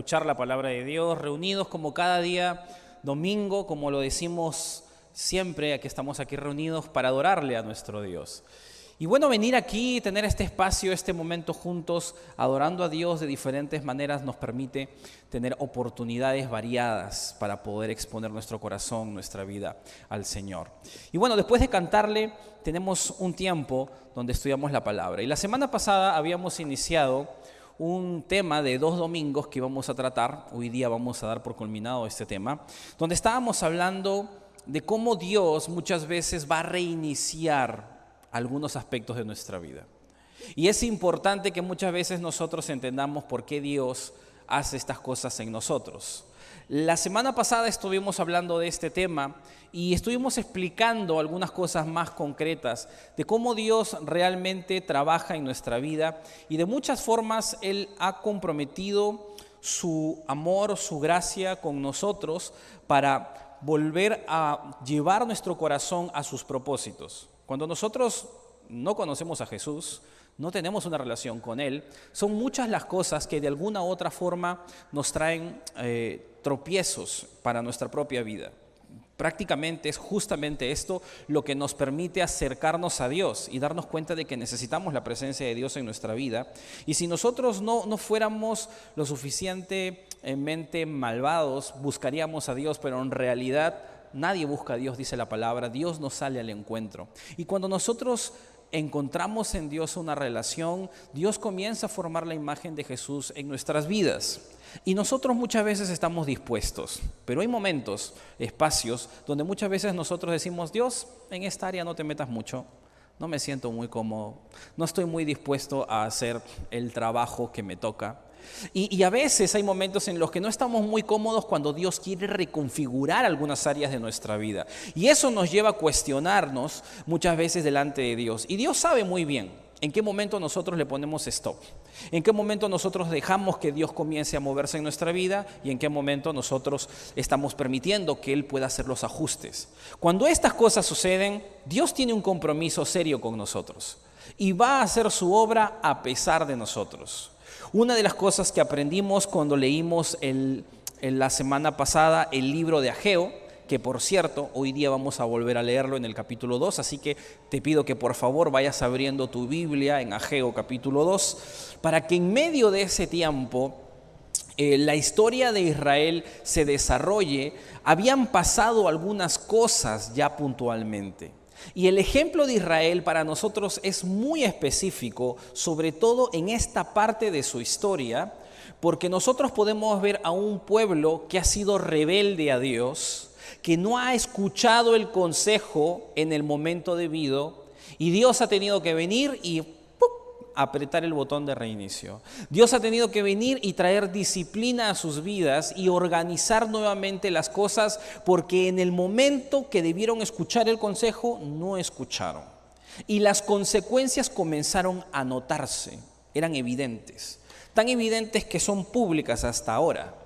escuchar la palabra de Dios, reunidos como cada día domingo, como lo decimos siempre, que estamos aquí reunidos para adorarle a nuestro Dios. Y bueno, venir aquí, tener este espacio, este momento juntos, adorando a Dios de diferentes maneras, nos permite tener oportunidades variadas para poder exponer nuestro corazón, nuestra vida al Señor. Y bueno, después de cantarle, tenemos un tiempo donde estudiamos la palabra. Y la semana pasada habíamos iniciado un tema de 2 domingos que íbamos a tratar. Hoy día vamos a dar por culminado este tema, donde estábamos hablando de cómo Dios muchas veces va a reiniciar algunos aspectos de nuestra vida. Y es importante que muchas veces nosotros entendamos por qué Dios hace estas cosas en nosotros. La semana pasada estuvimos hablando de este tema y estuvimos explicando algunas cosas más concretas de cómo Dios realmente trabaja en nuestra vida y de muchas formas Él ha comprometido su amor, su gracia con nosotros para volver a llevar nuestro corazón a sus propósitos. Cuando nosotros no conocemos a Jesús, no tenemos una relación con Él, son muchas las cosas que de alguna u otra forma nos traen tropiezos para nuestra propia vida. Prácticamente es justamente esto lo que nos permite acercarnos a Dios y darnos cuenta de que necesitamos la presencia de Dios en nuestra vida. Y si nosotros no fuéramos lo suficientemente malvados, buscaríamos a Dios, pero en realidad nadie busca a Dios, dice la palabra. Dios nos sale al encuentro. Y cuando nosotros encontramos en Dios una relación, Dios comienza a formar la imagen de Jesús en nuestras vidas. Y nosotros muchas veces estamos dispuestos, pero hay momentos, espacios, donde muchas veces nosotros decimos: Dios, en esta área no te metas mucho, no me siento muy cómodo, no estoy muy dispuesto a hacer el trabajo que me toca. Y a veces hay momentos en los que no estamos muy cómodos cuando Dios quiere reconfigurar algunas áreas de nuestra vida. Y eso nos lleva a cuestionarnos muchas veces delante de Dios. Y Dios sabe muy bien en qué momento nosotros le ponemos stop, en qué momento nosotros dejamos que Dios comience a moverse en nuestra vida y en qué momento nosotros estamos permitiendo que Él pueda hacer los ajustes. Cuando estas cosas suceden, Dios tiene un compromiso serio con nosotros y va a hacer su obra a pesar de nosotros. Una de las cosas que aprendimos cuando leímos en la semana pasada el libro de Ageo, que por cierto, hoy día vamos a volver a leerlo en el capítulo 2, así que te pido que por favor vayas abriendo tu Biblia en Ageo capítulo 2, para que en medio de ese tiempo la historia de Israel se desarrolle. Habían pasado algunas cosas ya puntualmente. Y el ejemplo de Israel para nosotros es muy específico, sobre todo en esta parte de su historia, porque nosotros podemos ver a un pueblo que ha sido rebelde a Dios, que no ha escuchado el consejo en el momento debido, y Dios ha tenido que venir y apretar el botón de reinicio. Dios ha tenido que venir y traer disciplina a sus vidas y organizar nuevamente las cosas, porque en el momento que debieron escuchar el consejo, no escucharon. Y las consecuencias comenzaron a notarse, eran evidentes, tan evidentes que son públicas hasta ahora.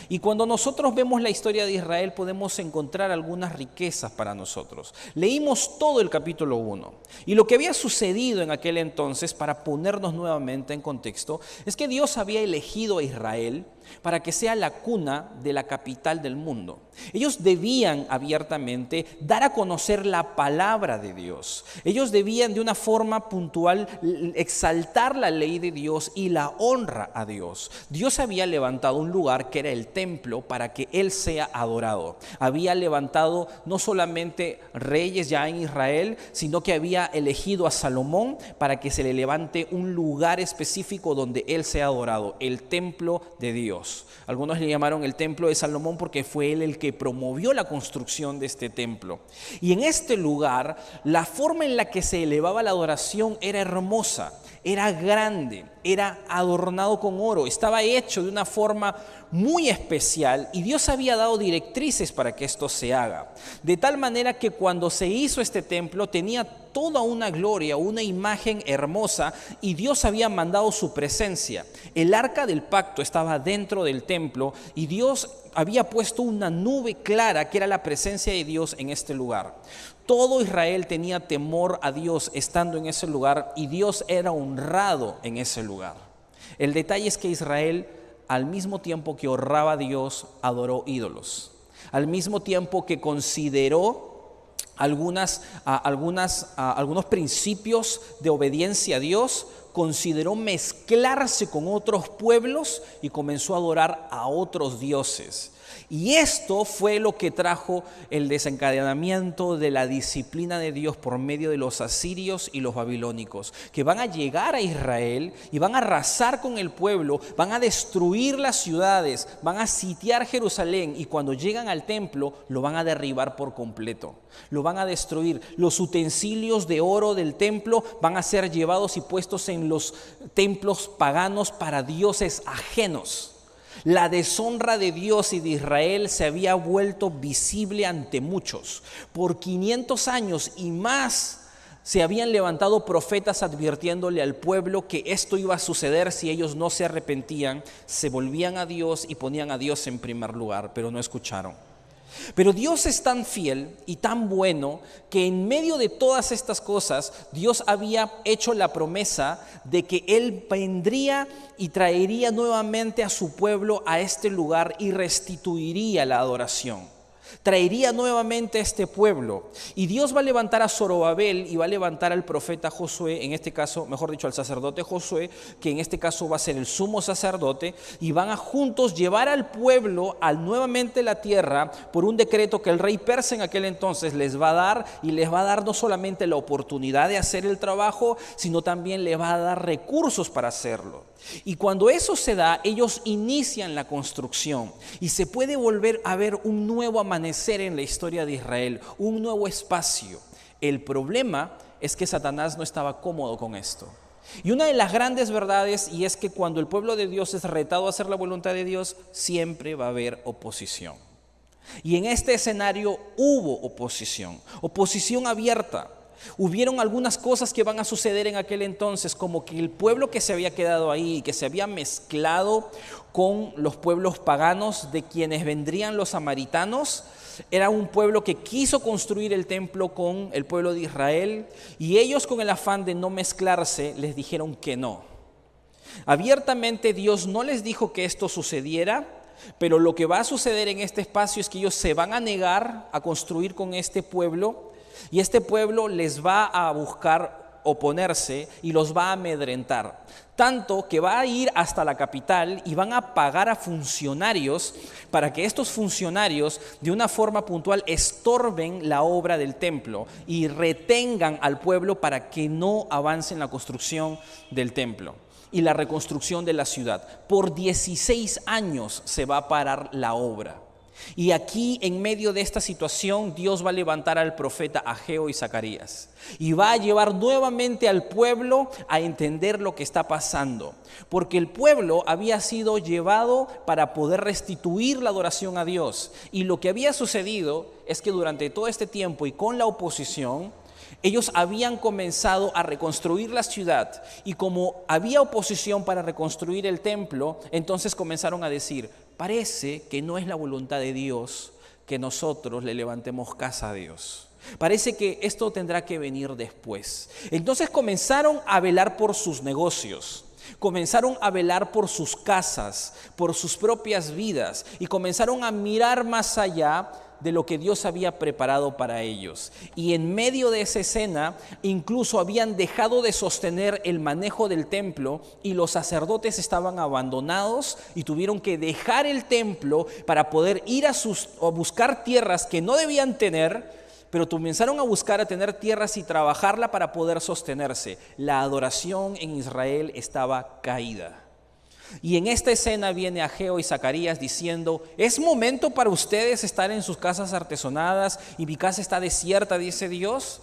Y cuando nosotros vemos la historia de Israel podemos encontrar algunas riquezas para nosotros. Leímos todo el capítulo 1 y lo que había sucedido en aquel entonces, para ponernos nuevamente en contexto, es que Dios había elegido a Israel para que sea la cuna de la capital del mundo. Ellos debían abiertamente dar a conocer la palabra de Dios. Ellos debían de una forma puntual exaltar la ley de Dios y la honra a Dios. Dios había levantado un lugar que era el templo para que Él sea adorado. Había levantado no solamente reyes ya en Israel, sino que había elegido a Salomón para que se le levante un lugar específico donde Él sea adorado, el templo de Dios. Algunos le llamaron el templo de Salomón porque fue él el que promovió la construcción de este templo. Y en este lugar, la forma en la que se elevaba la adoración era hermosa, era grande, era adornado con oro, estaba hecho de una forma muy especial y Dios había dado directrices para que esto se haga. De tal manera que cuando se hizo este templo tenía toda una gloria, una imagen hermosa, y Dios había mandado su presencia. El arca del pacto estaba dentro del templo y Dios había puesto una nube clara que era la presencia de Dios en este lugar. Todo Israel tenía temor a Dios estando en ese lugar y Dios era honrado en ese lugar. El detalle es que Israel al mismo tiempo que honraba a Dios, adoró ídolos. Al mismo tiempo que consideró algunos principios de obediencia a Dios, consideró mezclarse con otros pueblos y comenzó a adorar a otros dioses. Y esto fue lo que trajo el desencadenamiento de la disciplina de Dios por medio de los asirios y los babilónicos, que van a llegar a Israel y van a arrasar con el pueblo, van a destruir las ciudades, van a sitiar Jerusalén, y cuando llegan al templo lo van a derribar por completo, lo van a destruir. Los utensilios de oro del templo van a ser llevados y puestos en los templos paganos para dioses ajenos. La deshonra de Dios y de Israel se había vuelto visible ante muchos. Por 500 años y más se habían levantado profetas advirtiéndole al pueblo que esto iba a suceder si ellos no se arrepentían, se volvían a Dios y ponían a Dios en primer lugar, pero no escucharon. Pero Dios es tan fiel y tan bueno que en medio de todas estas cosas Dios había hecho la promesa de que Él vendría y traería nuevamente a su pueblo a este lugar y restituiría la adoración. Traería nuevamente a este pueblo, y Dios va a levantar a Zorobabel y va a levantar al profeta Josué, en este caso, mejor dicho, al sacerdote Josué, que en este caso va a ser el sumo sacerdote, y van a juntos llevar al pueblo nuevamente la tierra por un decreto que el rey persa en aquel entonces les va a dar, y les va a dar no solamente la oportunidad de hacer el trabajo, sino también les va a dar recursos para hacerlo. Y cuando eso se da, ellos inician la construcción y se puede volver a ver un nuevo amanecer en la historia de Israel, un nuevo espacio. El problema es que Satanás no estaba cómodo con esto. Y una de las grandes verdades, y es que cuando el pueblo de Dios es retado a hacer la voluntad de Dios, siempre va a haber oposición. Y en este escenario hubo oposición abierta. Hubieron algunas cosas que van a suceder en aquel entonces, como que el pueblo que se había quedado ahí, que se había mezclado con los pueblos paganos de quienes vendrían los samaritanos, era un pueblo que quiso construir el templo con el pueblo de Israel, y ellos, con el afán de no mezclarse, les dijeron que no. Abiertamente Dios no les dijo que esto sucediera, pero lo que va a suceder en este espacio es que ellos se van a negar a construir con este pueblo. Y este pueblo les va a buscar oponerse y los va a amedrentar. Tanto que va a ir hasta la capital y van a pagar a funcionarios para que estos funcionarios de una forma puntual estorben la obra del templo y retengan al pueblo para que no avance en la construcción del templo y la reconstrucción de la ciudad. Por 16 años se va a parar la obra. Y aquí, en medio de esta situación, Dios va a levantar al profeta Ageo y Zacarías y va a llevar nuevamente al pueblo a entender lo que está pasando, porque el pueblo había sido llevado para poder restituir la adoración a Dios, y lo que había sucedido es que durante todo este tiempo y con la oposición, ellos habían comenzado a reconstruir la ciudad, y como había oposición para reconstruir el templo, entonces comenzaron a decir: parece que no es la voluntad de Dios que nosotros le levantemos casa a Dios. Parece que esto tendrá que venir después. Entonces comenzaron a velar por sus negocios, comenzaron a velar por sus casas, por sus propias vidas, y comenzaron a mirar más allá de lo que Dios había preparado para ellos. Y en medio de esa escena, incluso habían dejado de sostener el manejo del templo, y los sacerdotes estaban abandonados y tuvieron que dejar el templo para poder ir a buscar tierras que no debían tener, pero comenzaron a buscar a tener tierras y trabajarla para poder sostenerse. La adoración en Israel estaba caída. Y en esta escena viene Ageo y Zacarías diciendo: es momento para ustedes estar en sus casas artesonadas y mi casa está desierta, dice Dios,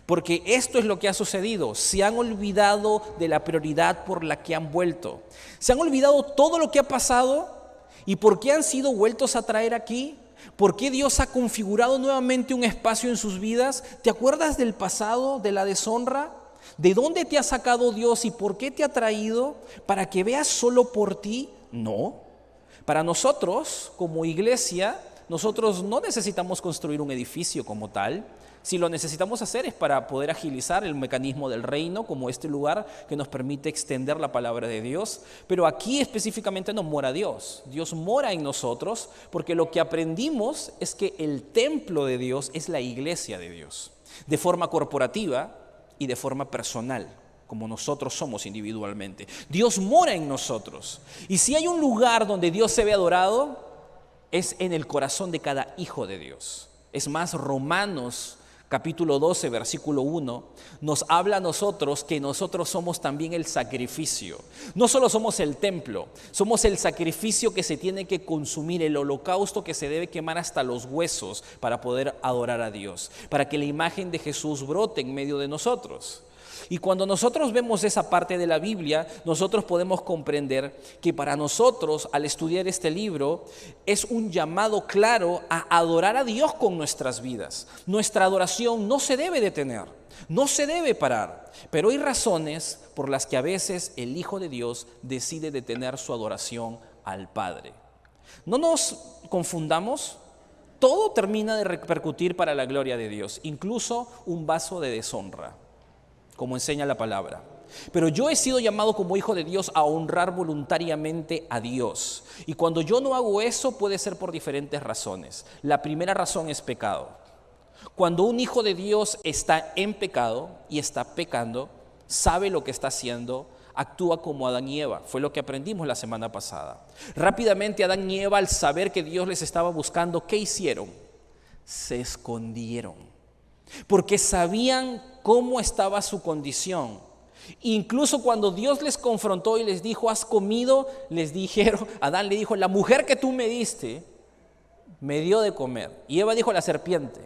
porque esto es lo que ha sucedido. Se han olvidado de la prioridad por la que han vuelto. Se han olvidado todo lo que ha pasado y por qué han sido vueltos a traer aquí. ¿Por qué Dios ha configurado nuevamente un espacio en sus vidas? ¿Te acuerdas del pasado, de la deshonra? ¿De dónde te ha sacado Dios y por qué te ha traído? ¿Para que veas solo por ti? No. Para nosotros, como iglesia, nosotros no necesitamos construir un edificio como tal. Si lo necesitamos hacer es para poder agilizar el mecanismo del reino, como este lugar que nos permite extender la palabra de Dios. Pero aquí específicamente no mora Dios. Dios mora en nosotros porque lo que aprendimos es que el templo de Dios es la iglesia de Dios, de forma corporativa y de forma personal, como nosotros somos individualmente. Dios mora en nosotros. Y si hay un lugar donde Dios se ve adorado, es en el corazón de cada hijo de Dios. Es más, Romanos capítulo 12, versículo 1, nos habla a nosotros que nosotros somos también el sacrificio. No solo somos el templo, somos el sacrificio que se tiene que consumir, el holocausto que se debe quemar hasta los huesos para poder adorar a Dios, para que la imagen de Jesús brote en medio de nosotros. Y cuando nosotros vemos esa parte de la Biblia, nosotros podemos comprender que para nosotros, al estudiar este libro, es un llamado claro a adorar a Dios con nuestras vidas. Nuestra adoración no se debe detener, no se debe parar, pero hay razones por las que a veces el Hijo de Dios decide detener su adoración al Padre. No nos confundamos, todo termina de repercutir para la gloria de Dios, incluso un vaso de deshonra, como enseña la palabra. Pero yo he sido llamado como hijo de Dios a honrar voluntariamente a Dios. Y cuando yo no hago eso puede ser por diferentes razones. La primera razón es pecado. Cuando un hijo de Dios está en pecado y está pecando, sabe lo que está haciendo, actúa como Adán y Eva. Fue lo que aprendimos la semana pasada. Rápidamente Adán y Eva, al saber que Dios les estaba buscando, ¿qué hicieron? Se escondieron, porque sabían cómo estaba su condición. Incluso cuando Dios les confrontó y les dijo, ¿has comido? Les dijeron, Adán le dijo, la mujer que tú me diste, me dio de comer. Y Eva dijo, la serpiente.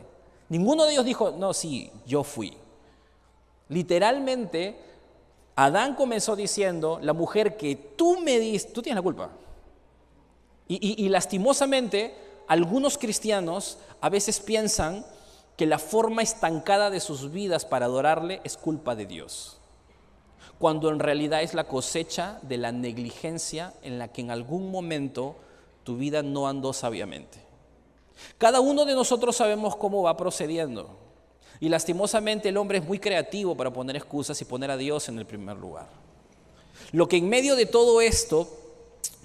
Ninguno de ellos dijo, no, sí, yo fui. Literalmente, Adán comenzó diciendo, la mujer que tú me diste, tú tienes la culpa. Y lastimosamente, algunos cristianos a veces piensan que la forma estancada de sus vidas para adorarle es culpa de Dios, cuando en realidad es la cosecha de la negligencia en la que en algún momento tu vida no andó sabiamente. Cada uno de nosotros sabemos cómo va procediendo y lastimosamente el hombre es muy creativo para poner excusas y poner a Dios en el primer lugar. Lo que en medio de todo esto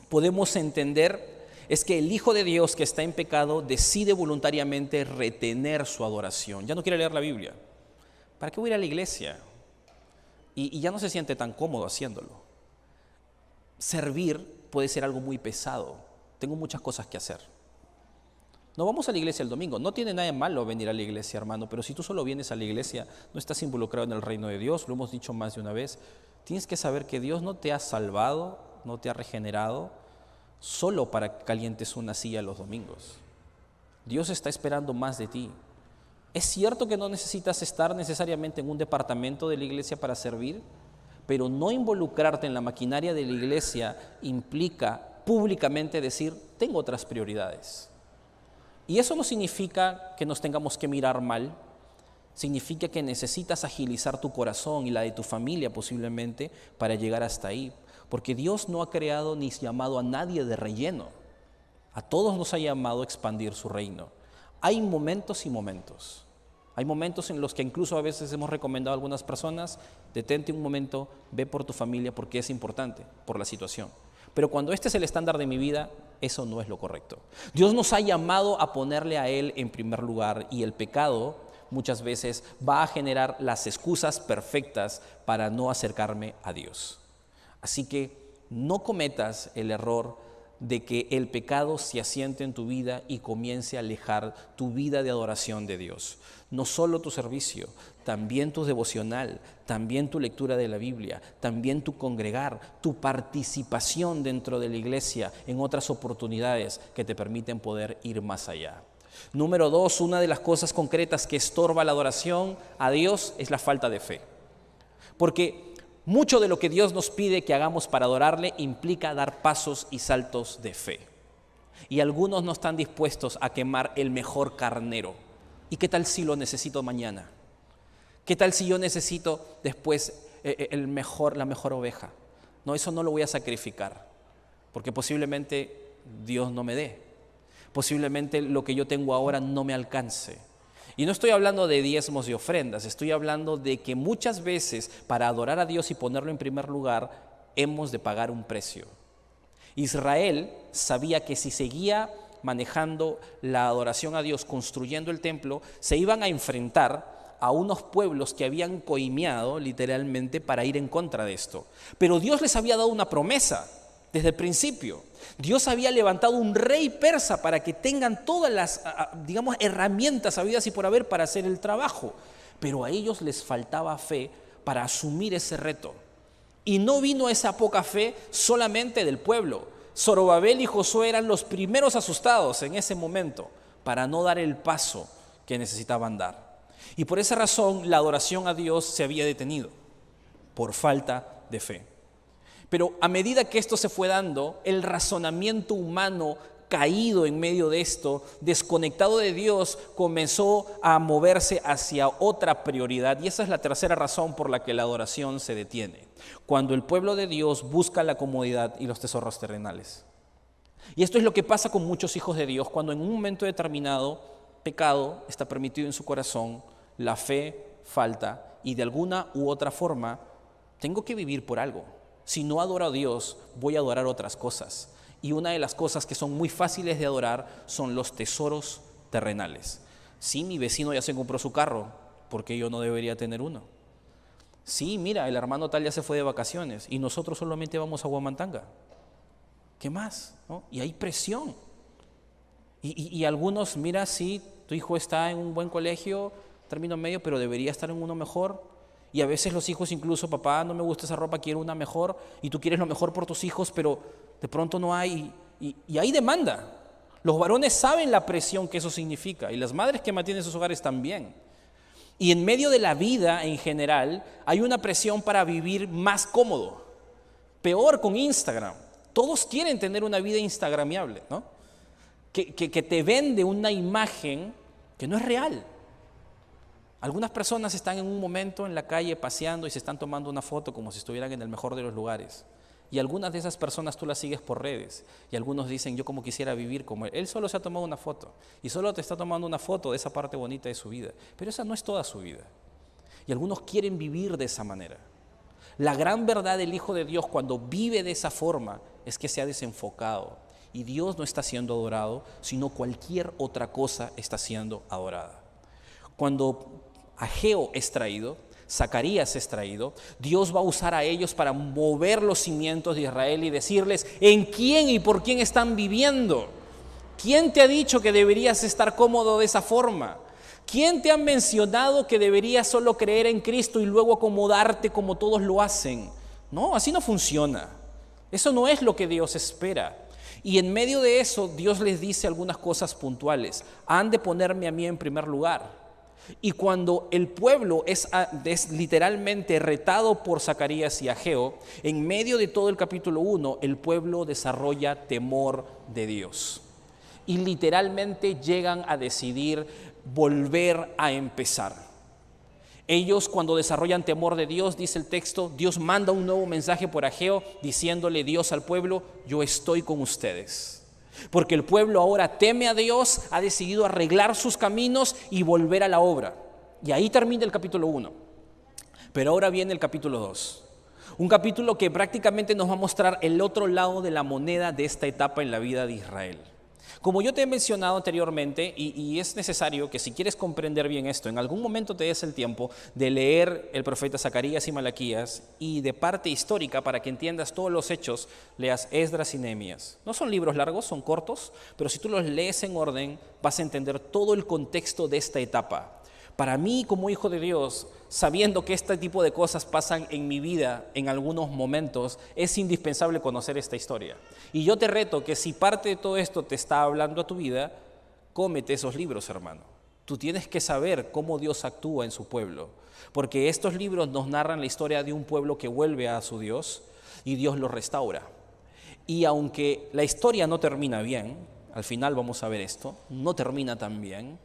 podemos entender es que el Hijo de Dios que está en pecado decide voluntariamente retener su adoración. Ya no quiere leer la Biblia. ¿Para qué voy a ir a la iglesia? Y ya no se siente tan cómodo haciéndolo. Servir puede ser algo muy pesado. Tengo muchas cosas que hacer. No vamos a la iglesia el domingo. No tiene nada de malo venir a la iglesia, hermano, pero si tú solo vienes a la iglesia, no estás involucrado en el reino de Dios. Lo hemos dicho más de una vez. Tienes que saber que Dios no te ha salvado, no te ha regenerado solo para que calientes una silla los domingos. Dios está esperando más de ti. Es cierto que no necesitas estar necesariamente en un departamento de la iglesia para servir, pero no involucrarte en la maquinaria de la iglesia implica públicamente decir, tengo otras prioridades. Y eso no significa que nos tengamos que mirar mal, significa que necesitas agilizar tu corazón y la de tu familia posiblemente para llegar hasta ahí. Porque Dios no ha creado ni llamado a nadie de relleno. A todos nos ha llamado a expandir su reino. Hay momentos y momentos. Hay momentos en los que incluso a veces hemos recomendado a algunas personas, detente un momento, ve por tu familia porque es importante, por la situación. Pero cuando este es el estándar de mi vida, eso no es lo correcto. Dios nos ha llamado a ponerle a Él en primer lugar y el pecado muchas veces va a generar las excusas perfectas para no acercarme a Dios. Así que no cometas el error de que el pecado se asiente en tu vida y comience a alejar tu vida de adoración de Dios. No solo tu servicio, también tu devocional, también tu lectura de la Biblia, también tu congregar, tu participación dentro de la iglesia en otras oportunidades que te permiten poder ir más allá. Número 2, una de las cosas concretas que estorba la adoración a Dios es la falta de fe. Porque mucho de lo que Dios nos pide que hagamos para adorarle implica dar pasos y saltos de fe. Y algunos no están dispuestos a quemar el mejor carnero. ¿Y qué tal si lo necesito mañana? ¿Qué tal si yo necesito después la mejor oveja? No, eso no lo voy a sacrificar, porque posiblemente Dios no me dé. Posiblemente lo que yo tengo ahora no me alcance. Y no estoy hablando de diezmos y ofrendas, estoy hablando de que muchas veces para adorar a Dios y ponerlo en primer lugar, hemos de pagar un precio. Israel sabía que si seguía manejando la adoración a Dios, construyendo el templo, se iban a enfrentar a unos pueblos que habían coimeado literalmente para ir en contra de esto. Pero Dios les había dado una promesa desde el principio. Dios había levantado un rey persa para que tengan todas las, digamos, herramientas habidas y por haber para hacer el trabajo. Pero a ellos les faltaba fe para asumir ese reto. Y no vino esa poca fe solamente del pueblo. Zorobabel y Josué eran los primeros asustados en ese momento para no dar el paso que necesitaban dar. Y por esa razón la adoración a Dios se había detenido, por falta de fe. Pero a medida que esto se fue dando, el razonamiento humano caído en medio de esto, desconectado de Dios, comenzó a moverse hacia otra prioridad. Y esa es la tercera razón por la que la adoración se detiene. Cuando el pueblo de Dios busca la comodidad y los tesoros terrenales. Y esto es lo que pasa con muchos hijos de Dios cuando en un momento determinado pecado está permitido en su corazón, la fe falta y de alguna u otra forma tengo que vivir por algo. Si no adoro a Dios, voy a adorar otras cosas. Y una de las cosas que son muy fáciles de adorar son los tesoros terrenales. Sí, mi vecino ya se compró su carro, ¿por qué yo no debería tener uno? Sí, mira, el hermano tal ya se fue de vacaciones y nosotros solamente vamos a Huamantanga. ¿Qué más? ¿No? Y hay presión. Y algunos, mira, sí, tu hijo está en un buen colegio, término medio, pero debería estar en uno mejor. Y a veces los hijos incluso, papá, no me gusta esa ropa, quiero una mejor, y tú quieres lo mejor por tus hijos, pero de pronto no hay, y hay demanda. Los varones saben la presión que eso significa, y las madres que mantienen sus hogares también. Y en medio de la vida en general, hay una presión para vivir más cómodo. Peor con Instagram. Todos quieren tener una vida instagramiable, ¿no? Que te vende una imagen que no es real. Algunas personas están en un momento en la calle paseando y se están tomando una foto como si estuvieran en el mejor de los lugares. Y algunas de esas personas tú las sigues por redes. Y algunos dicen, yo como quisiera vivir como él. Él solo se ha tomado una foto. Y solo te está tomando una foto de esa parte bonita de su vida. Pero esa no es toda su vida. Y algunos quieren vivir de esa manera. La gran verdad del Hijo de Dios cuando vive de esa forma es que se ha desenfocado. Y Dios no está siendo adorado, sino cualquier otra cosa está siendo adorada. Cuando Ageo es traído, Zacarías es traído, Dios va a usar a ellos para mover los cimientos de Israel y decirles en quién y por quién están viviendo. ¿Quién te ha dicho que deberías estar cómodo de esa forma? ¿Quién te ha mencionado que deberías solo creer en Cristo y luego acomodarte como todos lo hacen? No, así no funciona. Eso no es lo que Dios espera. Y en medio de eso, Dios les dice algunas cosas puntuales. Han de ponerme a mí en primer lugar. Y cuando el pueblo es literalmente retado por Zacarías y Ageo, en medio de todo el capítulo 1, el pueblo desarrolla temor de Dios. Y literalmente llegan a decidir volver a empezar. Ellos cuando desarrollan temor de Dios, dice el texto, Dios manda un nuevo mensaje por Ageo diciéndole Dios al pueblo, yo estoy con ustedes. Porque el pueblo ahora teme a Dios, ha decidido arreglar sus caminos y volver a la obra. Y ahí termina el capítulo 1. Pero ahora viene el capítulo 2. Un capítulo que prácticamente nos va a mostrar el otro lado de la moneda de esta etapa en la vida de Israel. Como yo te he mencionado anteriormente, y es necesario que si quieres comprender bien esto, en algún momento te des el tiempo de leer el profeta Zacarías y Malaquías y de parte histórica para que entiendas todos los hechos, leas Esdras y Nehemías. No son libros largos, son cortos, pero si tú los lees en orden vas a entender todo el contexto de esta etapa. Para mí como hijo de Dios, sabiendo que este tipo de cosas pasan en mi vida en algunos momentos, es indispensable conocer esta historia. Y yo te reto que si parte de todo esto te está hablando a tu vida, cómete esos libros, hermano. Tú tienes que saber cómo Dios actúa en su pueblo, porque estos libros nos narran la historia de un pueblo que vuelve a su Dios y Dios lo restaura. Y aunque la historia no termina bien, al final vamos a ver esto, no termina tan bien,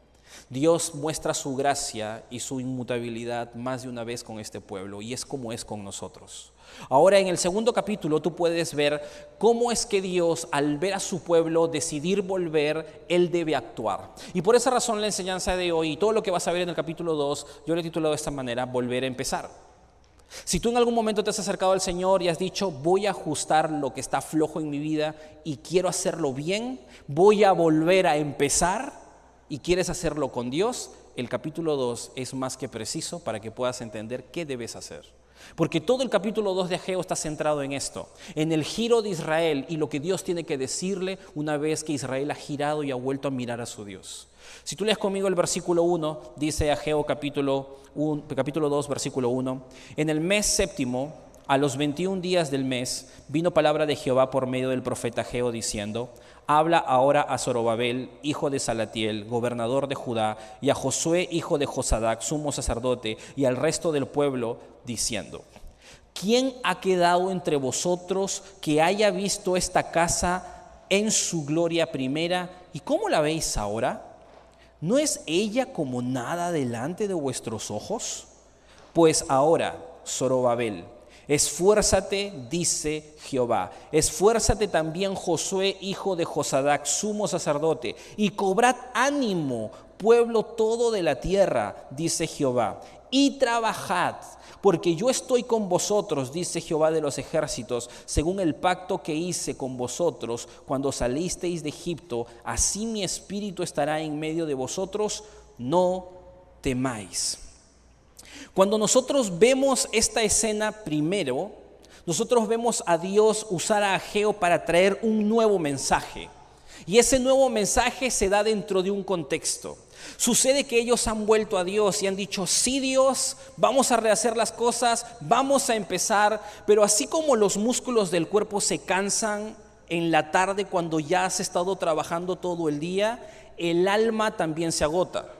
Dios muestra su gracia y su inmutabilidad más de una vez con este pueblo, y es como es con nosotros. Ahora, en el segundo capítulo tú puedes ver cómo es que Dios, al ver a su pueblo decidir volver, Él debe actuar. Y por esa razón la enseñanza de hoy y todo lo que vas a ver en el capítulo 2, yo le he titulado de esta manera: volver a empezar. Si tú en algún momento te has acercado al Señor y has dicho: voy a ajustar lo que está flojo en mi vida y quiero hacerlo bien, voy a volver a empezar, y quieres hacerlo con Dios, el capítulo 2 es más que preciso para que puedas entender qué debes hacer. Porque todo el capítulo 2 de Ageo está centrado en esto, en el giro de Israel y lo que Dios tiene que decirle una vez que Israel ha girado y ha vuelto a mirar a su Dios. Si tú lees conmigo el versículo 1, dice Ageo capítulo 2, versículo 1: en el mes séptimo, a los 21 días del mes, vino palabra de Jehová por medio del profeta Ageo diciendo: habla ahora a Zorobabel, hijo de Salatiel, gobernador de Judá, y a Josué, hijo de Josadac, sumo sacerdote, y al resto del pueblo, diciendo: ¿quién ha quedado entre vosotros que haya visto esta casa en su gloria primera? ¿Y cómo la veis ahora? ¿No es ella como nada delante de vuestros ojos? Pues ahora, Zorobabel, esfuérzate, dice Jehová, esfuérzate también, Josué, hijo de Josadac, sumo sacerdote, y cobrad ánimo, pueblo todo de la tierra, dice Jehová, y trabajad, porque yo estoy con vosotros, dice Jehová de los ejércitos, según el pacto que hice con vosotros cuando salisteis de Egipto, así mi espíritu estará en medio de vosotros, no temáis. Cuando nosotros vemos esta escena primero, nosotros vemos a Dios usar a Ageo para traer un nuevo mensaje. Y ese nuevo mensaje se da dentro de un contexto. Sucede que ellos han vuelto a Dios y han dicho: sí, Dios, vamos a rehacer las cosas, vamos a empezar. Pero así como los músculos del cuerpo se cansan en la tarde cuando ya has estado trabajando todo el día, el alma también se agota.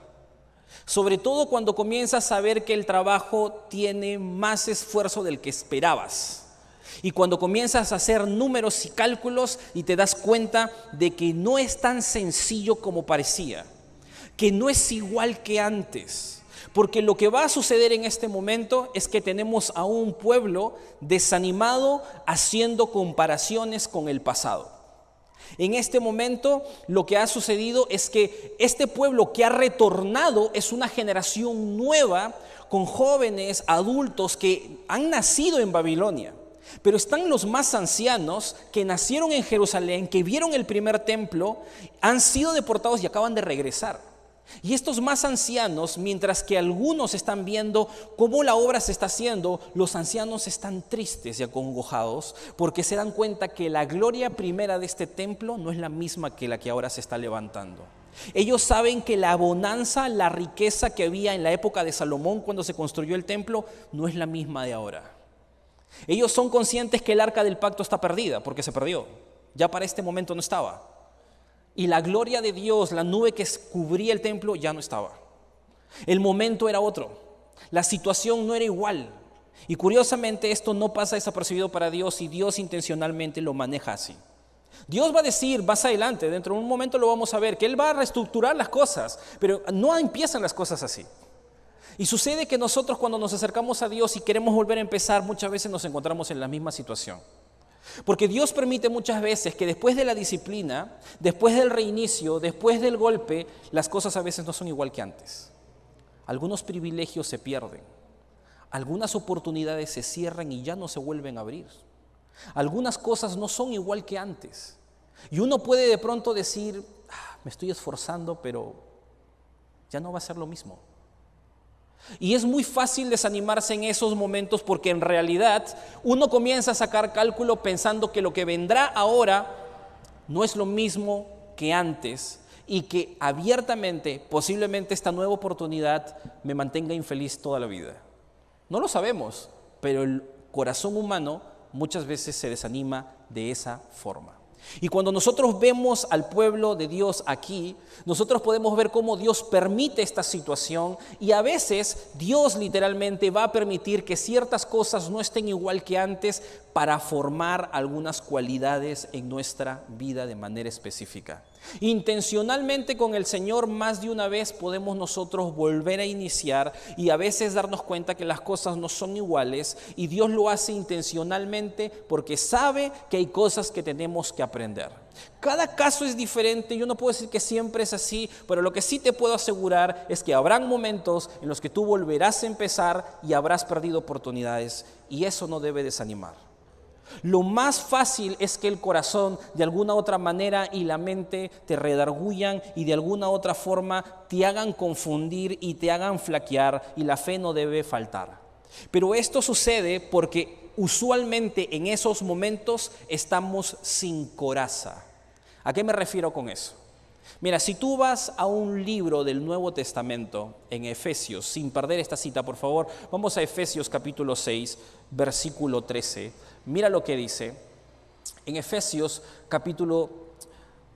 Sobre todo cuando comienzas a ver que el trabajo tiene más esfuerzo del que esperabas. Y cuando comienzas a hacer números y cálculos y te das cuenta de que no es tan sencillo como parecía, que no es igual que antes. Porque lo que va a suceder en este momento es que tenemos a un pueblo desanimado haciendo comparaciones con el pasado. En este momento lo que ha sucedido es que este pueblo que ha retornado es una generación nueva con jóvenes, adultos que han nacido en Babilonia. Pero están los más ancianos que nacieron en Jerusalén, que vieron el primer templo, han sido deportados y acaban de regresar. Y estos más ancianos, mientras que algunos están viendo cómo la obra se está haciendo, los ancianos están tristes y acongojados porque se dan cuenta que la gloria primera de este templo no es la misma que la que ahora se está levantando. Ellos saben que la bonanza, la riqueza que había en la época de Salomón cuando se construyó el templo no es la misma de ahora. Ellos son conscientes que el arca del pacto está perdida porque se perdió. Ya para este momento no estaba. Y la gloria de Dios, la nube que cubría el templo, ya no estaba. El momento era otro. La situación no era igual. Y curiosamente esto no pasa desapercibido para Dios y Dios intencionalmente lo maneja así. Dios va a decir más adelante, dentro de un momento lo vamos a ver, que Él va a reestructurar las cosas, pero no empiezan las cosas así. Y sucede que nosotros cuando nos acercamos a Dios y queremos volver a empezar, muchas veces nos encontramos en la misma situación. Porque Dios permite muchas veces que después de la disciplina, después del reinicio, después del golpe, las cosas a veces no son igual que antes. Algunos privilegios se pierden, algunas oportunidades se cierran y ya no se vuelven a abrir. Algunas cosas no son igual que antes. Y uno puede de pronto decir, me estoy esforzando, pero ya no va a ser lo mismo. Y es muy fácil desanimarse en esos momentos porque en realidad uno comienza a sacar cálculo pensando que lo que vendrá ahora no es lo mismo que antes y que abiertamente, posiblemente esta nueva oportunidad me mantenga infeliz toda la vida. No lo sabemos, pero el corazón humano muchas veces se desanima de esa forma. Y cuando nosotros vemos al pueblo de Dios aquí, nosotros podemos ver cómo Dios permite esta situación y a veces Dios literalmente va a permitir que ciertas cosas no estén igual que antes para formar algunas cualidades en nuestra vida de manera específica. Intencionalmente con el Señor más de una vez podemos nosotros volver a iniciar y a veces darnos cuenta que las cosas no son iguales y Dios lo hace intencionalmente porque sabe que hay cosas que tenemos que aprender. Cada caso es diferente, yo no puedo decir que siempre es así, pero lo que sí te puedo asegurar es que habrán momentos en los que tú volverás a empezar y habrás perdido oportunidades y eso no debe desanimar. Lo más fácil es que el corazón de alguna otra manera y la mente te redargullan y de alguna otra forma te hagan confundir y te hagan flaquear y la fe no debe faltar. Pero esto sucede porque usualmente en esos momentos estamos sin coraza. ¿A qué me refiero con eso? Mira, si tú vas a un libro del Nuevo Testamento en Efesios, sin perder esta cita por favor, vamos a Efesios capítulo 6, versículo 13. Mira lo que dice. En Efesios capítulo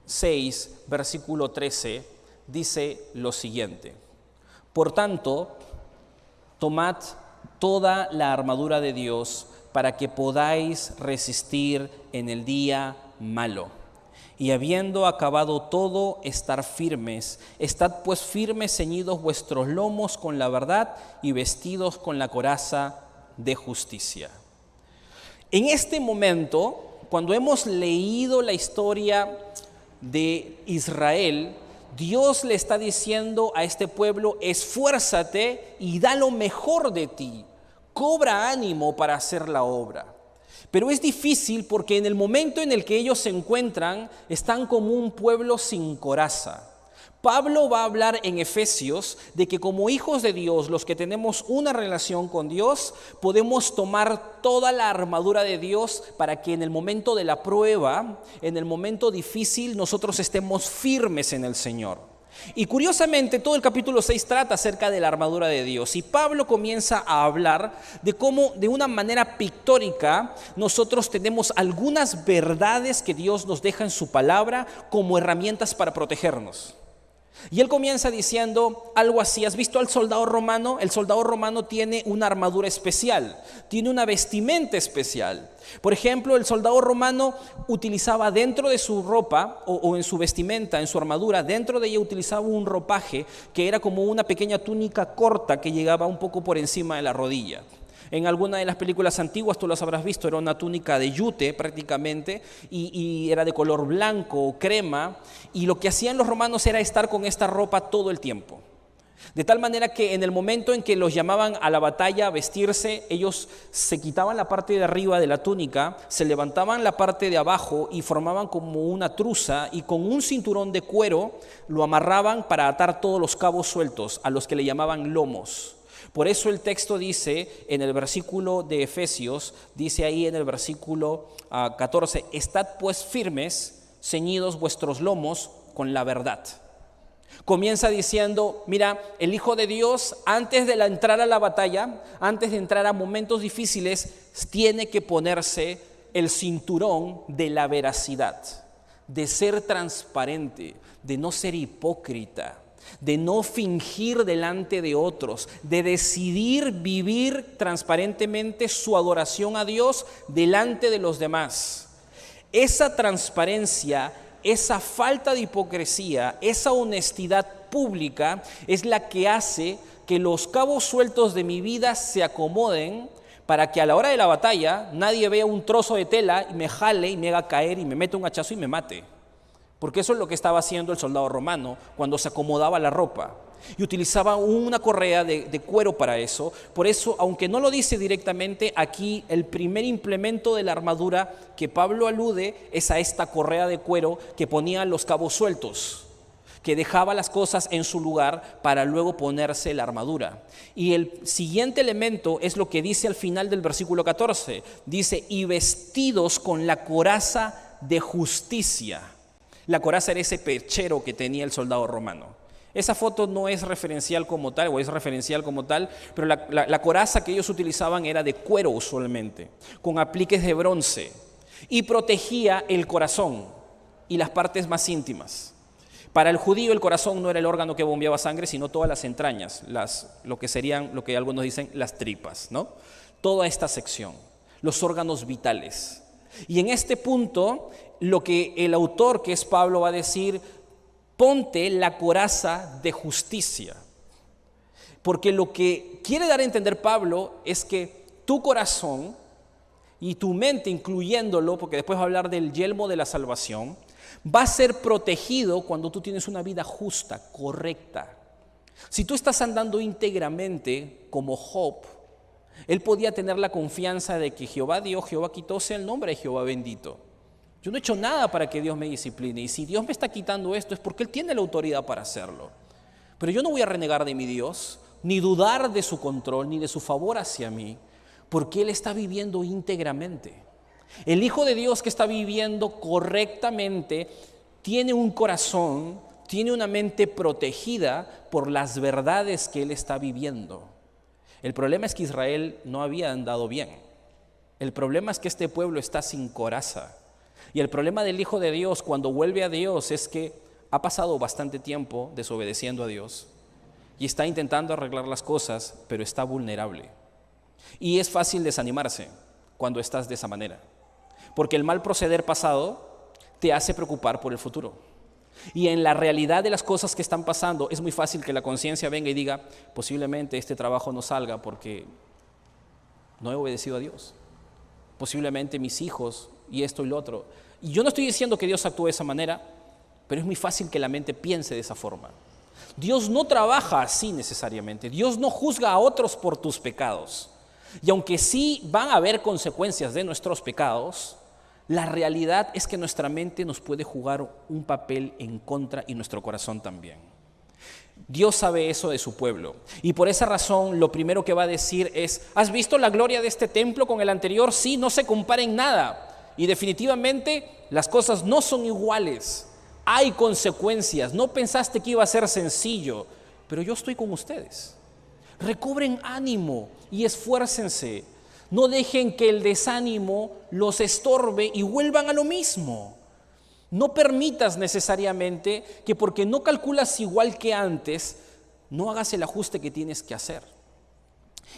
6, versículo 13, dice lo siguiente. Por tanto, tomad toda la armadura de Dios para que podáis resistir en el día malo. Y habiendo acabado todo, estar firmes. Estad pues firmes, ceñidos vuestros lomos con la verdad y vestidos con la coraza de justicia. En este momento, cuando hemos leído la historia de Israel, Dios le está diciendo a este pueblo, esfuérzate y da lo mejor de ti, cobra ánimo para hacer la obra. Pero es difícil porque en el momento en el que ellos se encuentran, están como un pueblo sin coraza. Pablo va a hablar en Efesios de que como hijos de Dios, los que tenemos una relación con Dios, podemos tomar toda la armadura de Dios para que en el momento de la prueba, en el momento difícil, nosotros estemos firmes en el Señor. Y curiosamente todo el capítulo 6 trata acerca de la armadura de Dios y Pablo comienza a hablar de cómo de una manera pictórica nosotros tenemos algunas verdades que Dios nos deja en su palabra como herramientas para protegernos. Y él comienza diciendo algo así, ¿has visto al soldado romano? El soldado romano tiene una armadura especial, tiene una vestimenta especial. Por ejemplo, el soldado romano utilizaba dentro de su ropa o en su vestimenta, en su armadura, dentro de ella utilizaba un ropaje que era como una pequeña túnica corta que llegaba un poco por encima de la rodilla. En alguna de las películas antiguas tú las habrás visto, era una túnica de yute prácticamente y era de color blanco o crema y lo que hacían los romanos era estar con esta ropa todo el tiempo. De tal manera que en el momento en que los llamaban a la batalla a vestirse, ellos se quitaban la parte de arriba de la túnica, se levantaban la parte de abajo y formaban como una truza y con un cinturón de cuero lo amarraban para atar todos los cabos sueltos, a los que le llamaban lomos. Por eso el texto dice en el versículo de Efesios, dice ahí en el versículo 14, estad pues firmes, ceñidos vuestros lomos con la verdad. Comienza diciendo, mira, el Hijo de Dios antes de entrar a la batalla, antes de entrar a momentos difíciles, tiene que ponerse el cinturón de la veracidad, de ser transparente, de no ser hipócrita, de no fingir delante de otros, de decidir vivir transparentemente su adoración a Dios delante de los demás. Esa transparencia, esa falta de hipocresía, esa honestidad pública es la que hace que los cabos sueltos de mi vida se acomoden para que a la hora de la batalla nadie vea un trozo de tela y me jale y me haga caer y me meta un hachazo y me mate. Porque eso es lo que estaba haciendo el soldado romano cuando se acomodaba la ropa. Y utilizaba una correa de cuero para eso. Por eso, aunque no lo dice directamente, aquí el primer implemento de la armadura que Pablo alude es a esta correa de cuero que ponía los cabos sueltos, que dejaba las cosas en su lugar para luego ponerse la armadura. Y el siguiente elemento es lo que dice al final del versículo 14. Dice, y vestidos con la coraza de justicia. La coraza era ese perchero que tenía el soldado romano. Esa foto no es referencial como tal, o es referencial como tal, pero la coraza que ellos utilizaban era de cuero usualmente, con apliques de bronce. y protegía el corazón y las partes más íntimas. Para el judío el corazón no era el órgano que bombeaba sangre, sino todas las entrañas, lo que serían, lo que algunos dicen, las tripas, ¿no? Toda esta sección, los órganos vitales. Y en este punto, lo que el autor, que es Pablo, va a decir: ponte la coraza de justicia. Porque lo que quiere dar a entender Pablo es que tu corazón y tu mente, incluyéndolo, porque después va a hablar del yelmo de la salvación, va a ser protegido cuando tú tienes una vida justa, correcta. Si tú estás andando íntegramente como Job, él podía tener la confianza de que Jehová dio, Jehová quitó, sea el nombre de Jehová bendito. Yo no he hecho nada para que Dios me discipline, y si Dios me está quitando esto es porque Él tiene la autoridad para hacerlo. Pero yo no voy a renegar de mi Dios, ni dudar de su control, ni de su favor hacia mí, porque Él está viviendo íntegramente. El Hijo de Dios que está viviendo correctamente tiene un corazón, tiene una mente protegida por las verdades que Él está viviendo. El problema es que Israel no había andado bien. El problema es que este pueblo está sin coraza. Y el problema del Hijo de Dios cuando vuelve a Dios es que ha pasado bastante tiempo desobedeciendo a Dios y está intentando arreglar las cosas, pero está vulnerable. Y es fácil desanimarse cuando estás de esa manera, porque el mal proceder pasado te hace preocupar por el futuro. Y en la realidad de las cosas que están pasando es muy fácil que la conciencia venga y diga: posiblemente este trabajo no salga porque no he obedecido a Dios. Posiblemente mis hijos y esto y lo otro. Y yo no estoy diciendo que Dios actúe de esa manera, pero es muy fácil que la mente piense de esa forma. Dios no trabaja así necesariamente. Dios no juzga a otros por tus pecados. Y aunque sí van a haber consecuencias de nuestros pecados, la realidad es que nuestra mente nos puede jugar un papel en contra y nuestro corazón también. Dios sabe eso de su pueblo y por esa razón lo primero que va a decir es: ¿has visto la gloria de este templo con el anterior? Sí, no se compara en nada y definitivamente las cosas no son iguales. Hay consecuencias. No pensaste que iba a ser sencillo, pero yo estoy con ustedes. Recobren ánimo y esfuércense. No dejen que el desánimo los estorbe y vuelvan a lo mismo. No permitas necesariamente que porque no calculas igual que antes, no hagas el ajuste que tienes que hacer.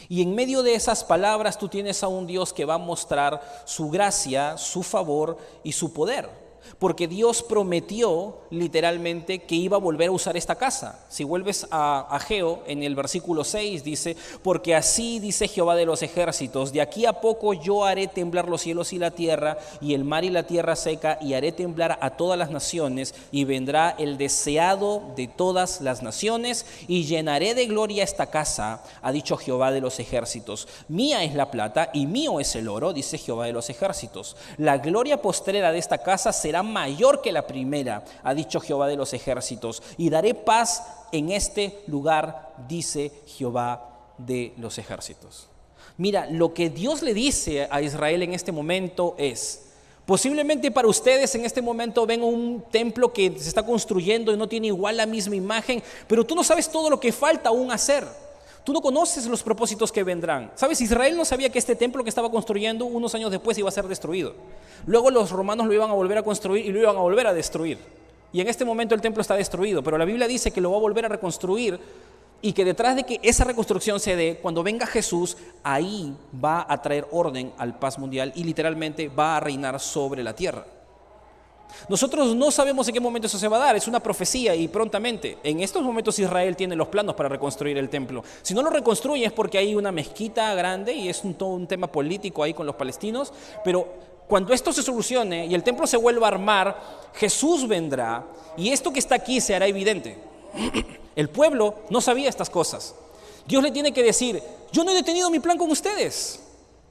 Y en medio de esas palabras tú tienes a un Dios que va a mostrar su gracia, su favor y su poder. Porque Dios prometió literalmente que iba a volver a usar esta casa. Si vuelves a Ageo, en el versículo 6 dice: porque así dice Jehová de los ejércitos, de aquí a poco yo haré temblar los cielos y la tierra, y el mar y la tierra seca, y haré temblar a todas las naciones, y vendrá el deseado de todas las naciones, y llenaré de gloria esta casa, ha dicho Jehová de los ejércitos. Mía es la plata y mío es el oro, dice Jehová de los ejércitos. La gloria postrera de esta casa será mayor que la primera, ha dicho Jehová de los ejércitos, y daré paz en este lugar, dice Jehová de los ejércitos. Mira, lo que Dios le dice a Israel en este momento es: posiblemente para ustedes en este momento ven un templo que se está construyendo y no tiene igual la misma imagen, pero tú no sabes todo lo que falta aún hacer. Tú no conoces los propósitos que vendrán. ¿Sabes? Israel no sabía que este templo que estaba construyendo unos años después iba a ser destruido. Luego los romanos lo iban a volver a construir y lo iban a volver a destruir. Y en este momento el templo está destruido, pero la Biblia dice que lo va a volver a reconstruir y que detrás de que esa reconstrucción se dé, cuando venga Jesús, ahí va a traer orden al paz mundial y literalmente va a reinar sobre la tierra. Nosotros no sabemos en qué momento eso se va a dar, es una profecía y prontamente. En estos momentos Israel tiene los planos para reconstruir el templo. Si no lo reconstruye es porque hay una mezquita grande y es todo un tema político ahí con los palestinos, pero cuando esto se solucione y el templo se vuelva a armar, Jesús vendrá y esto que está aquí se hará evidente. El pueblo no sabía estas cosas. Dios le tiene que decir: yo no he detenido mi plan con ustedes,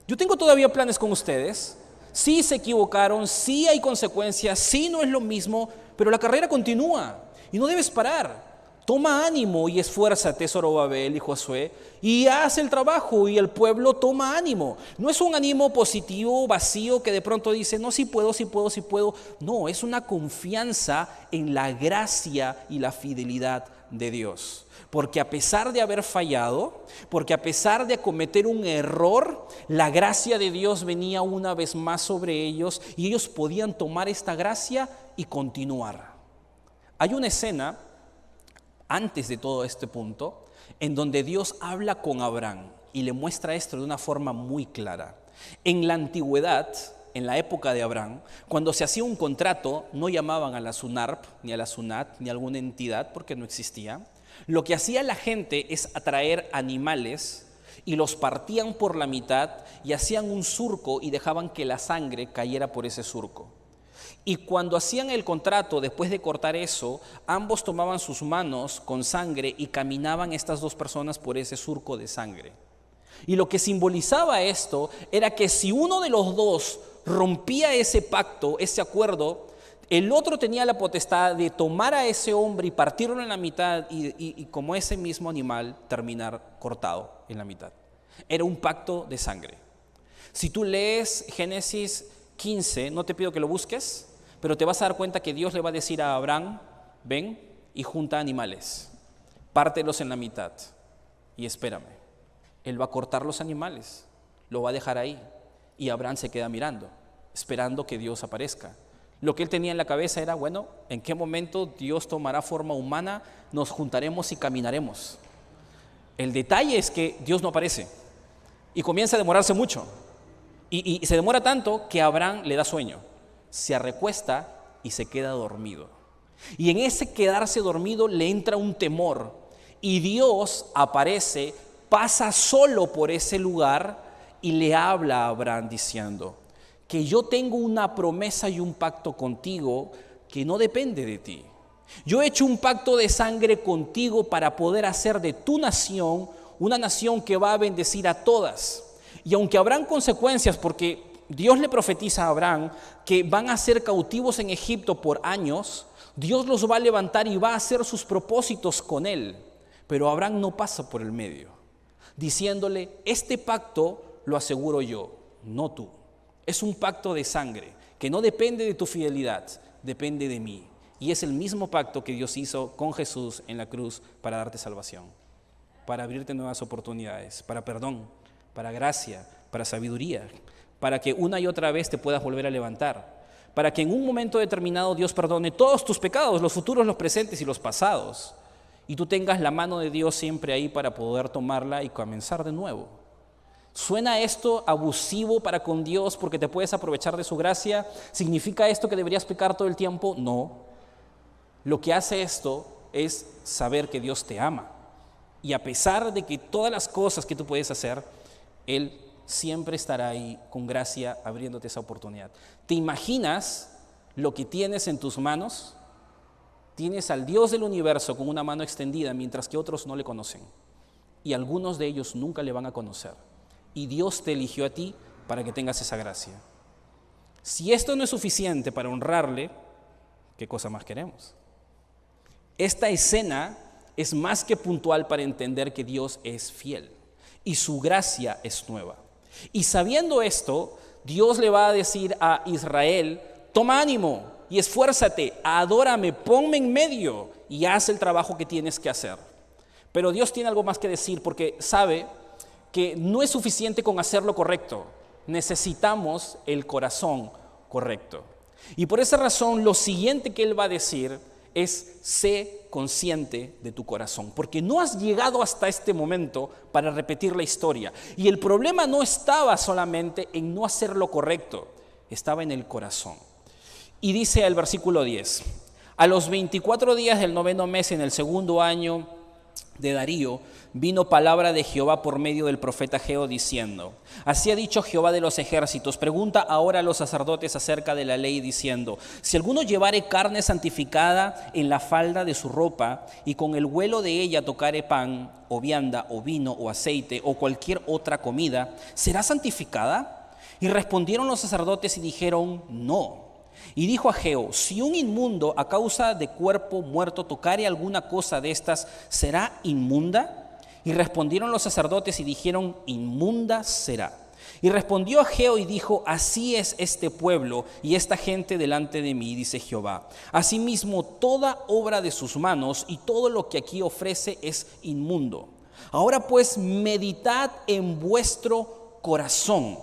yo tengo todavía planes con ustedes. Sí se equivocaron, sí hay consecuencias, sí no es lo mismo, pero la carrera continúa y no debes parar. Toma ánimo y esfuérzate, Zorobabel y Josué, y haz el trabajo, y el pueblo toma ánimo. No es un ánimo positivo, vacío, que de pronto dice: no, sí puedo, sí puedo, sí puedo. No, es una confianza en la gracia y la fidelidad de Dios. Porque a pesar de haber fallado, porque a pesar de cometer un error, la gracia de Dios venía una vez más sobre ellos y ellos podían tomar esta gracia y continuar. Hay una escena antes de todo este punto en donde Dios habla con Abraham y le muestra esto de una forma muy clara. En la antigüedad, en la época de Abraham, cuando se hacía un contrato, no llamaban a la SUNARP, ni a la SUNAT, ni a alguna entidad, porque no existía. Lo que hacía la gente es atraer animales y los partían por la mitad y hacían un surco y dejaban que la sangre cayera por ese surco. Y cuando hacían el contrato, después de cortar eso, ambos tomaban sus manos con sangre y caminaban estas dos personas por ese surco de sangre. Y lo que simbolizaba esto era que si uno de los dos rompía ese pacto, ese acuerdo, el otro tenía la potestad de tomar a ese hombre y partirlo en la mitad y como ese mismo animal terminar cortado en la mitad. Era un pacto de sangre. Si tú lees Génesis 15, no te pido que lo busques, pero te vas a dar cuenta que Dios le va a decir a Abraham, ven y junta animales, pártelos en la mitad y espérame. Él va a cortar los animales, lo va a dejar ahí y Abraham se queda mirando, esperando que Dios aparezca. Lo que él tenía en la cabeza era, bueno, ¿en qué momento Dios tomará forma humana? Nos juntaremos y caminaremos. El detalle es que Dios no aparece y comienza a demorarse mucho. Y se demora tanto que Abraham le da sueño. Se recuesta y se queda dormido. Y en ese quedarse dormido le entra un temor. Y Dios aparece, pasa solo por ese lugar y le habla a Abraham diciendo que yo tengo una promesa y un pacto contigo que no depende de ti. Yo he hecho un pacto de sangre contigo para poder hacer de tu nación una nación que va a bendecir a todas. Y aunque habrán consecuencias, porque Dios le profetiza a Abraham que van a ser cautivos en Egipto por años, Dios los va a levantar y va a hacer sus propósitos con él. Pero Abraham no pasa por el medio, diciéndole, este pacto lo aseguro yo, no tú. Es un pacto de sangre que no depende de tu fidelidad, depende de mí. Y es el mismo pacto que Dios hizo con Jesús en la cruz para darte salvación, para abrirte nuevas oportunidades, para perdón, para gracia, para sabiduría, para que una y otra vez te puedas volver a levantar, para que en un momento determinado Dios perdone todos tus pecados, los futuros, los presentes y los pasados, y tú tengas la mano de Dios siempre ahí para poder tomarla y comenzar de nuevo. ¿Suena esto abusivo para con Dios porque te puedes aprovechar de su gracia? ¿Significa esto que deberías pecar todo el tiempo? No. Lo que hace esto es saber que Dios te ama. Y a pesar de que todas las cosas que tú puedes hacer, Él siempre estará ahí con gracia abriéndote esa oportunidad. ¿Te imaginas lo que tienes en tus manos? Tienes al Dios del universo con una mano extendida, mientras que otros no le conocen. Y algunos de ellos nunca le van a conocer. Y Dios te eligió a ti para que tengas esa gracia. Si esto no es suficiente para honrarle, ¿qué cosa más queremos? Esta escena es más que puntual para entender que Dios es fiel y su gracia es nueva. Y sabiendo esto, Dios le va a decir a Israel, toma ánimo y esfuérzate, adórame, ponme en medio y haz el trabajo que tienes que hacer. Pero Dios tiene algo más que decir porque sabe que no es suficiente con hacer lo correcto, necesitamos el corazón correcto. Y por esa razón, lo siguiente que Él va a decir es, sé consciente de tu corazón, porque no has llegado hasta este momento para repetir la historia. Y el problema no estaba solamente en no hacer lo correcto, estaba en el corazón. Y dice el versículo 10, a los 24 días del 9º mes, en el 2º año de Darío, vino palabra de Jehová por medio del profeta Ageo diciendo, así ha dicho Jehová de los ejércitos, pregunta ahora a los sacerdotes acerca de la ley diciendo, si alguno llevare carne santificada en la falda de su ropa y con el huelo de ella tocare pan o vianda o vino o aceite o cualquier otra comida, ¿será santificada? Y respondieron los sacerdotes y dijeron, no. Y dijo Ageo, si un inmundo a causa de cuerpo muerto tocare alguna cosa de estas, ¿será inmunda? Y respondieron los sacerdotes y dijeron, inmunda será. Y respondió Ageo y dijo: así es este pueblo y esta gente delante de mí, dice Jehová. Asimismo, toda obra de sus manos y todo lo que aquí ofrece es inmundo. Ahora pues, meditad en vuestro corazón.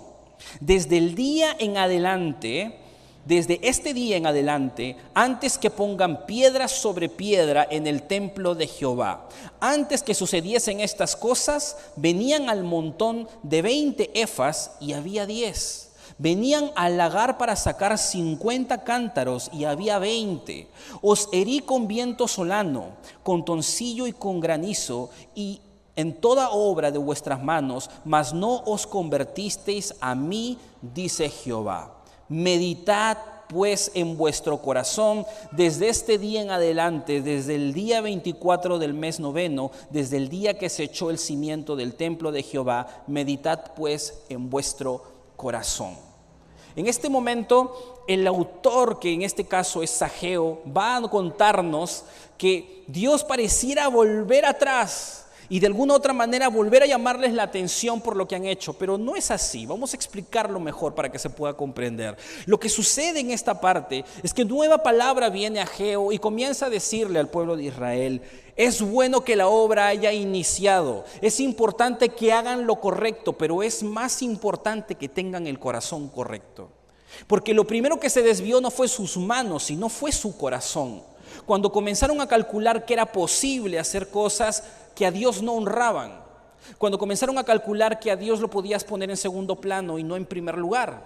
Desde el día en adelante, desde este día en adelante, antes que pongan piedra sobre piedra en el templo de Jehová, antes que sucediesen estas cosas, venían al montón de 20 efas y había 10. Venían al lagar para sacar 50 cántaros y había 20. Os herí con viento solano, con toncillo y con granizo y en toda obra de vuestras manos, mas no os convertisteis a mí, dice Jehová. Meditad pues en vuestro corazón desde este día en adelante, desde el día 24 del mes noveno, desde el día que se echó el cimiento del templo de Jehová, meditad pues en vuestro corazón. En este momento, el autor, que en este caso es Ageo, va a contarnos que Dios pareciera volver atrás y de alguna otra manera volver a llamarles la atención por lo que han hecho, pero no es así. Vamos a explicarlo mejor para que se pueda comprender. Lo que sucede en esta parte es que nueva palabra viene a Ageo y comienza a decirle al pueblo de Israel: es bueno que la obra haya iniciado, es importante que hagan lo correcto, pero es más importante que tengan el corazón correcto. Porque lo primero que se desvió no fue sus manos, sino fue su corazón. Cuando comenzaron a calcular que era posible hacer cosas que a Dios no honraban, cuando comenzaron a calcular que a Dios lo podías poner en segundo plano y no en primer lugar.